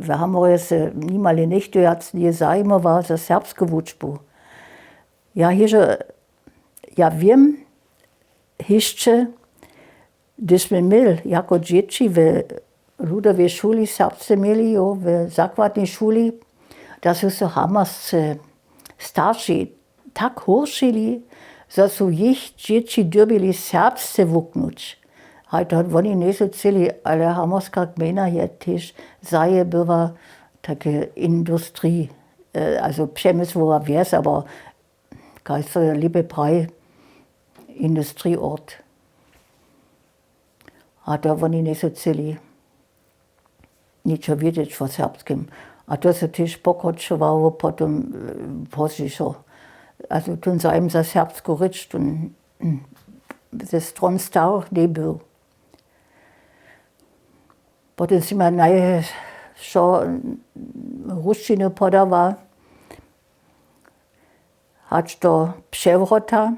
wir haben jetzt niemals nicht, je zajmo war za serbsku vučbu. Ja hiže, ja wiem, hišće, gdyż sme měli jako děti v ľudové šuli serbsce měli, jo, v základní šuli, da su se hamasce starší tak horšili, že su jich děti dobili serbsce vuknuć. A to oni nisu celi, ale hamarska gmina je tež zaje byla také industrie, also přemyslová věc, aber kaj se líbe praj, industrieort. A to oni nisu celi ničo vědět o serbskim. A to se tež pokročovalo potom pozdějšo. Also tun zajem za serbsku řeč, tun ze stron star nebyl. Potom si ma najšo ruštinu podával, hač do převrota.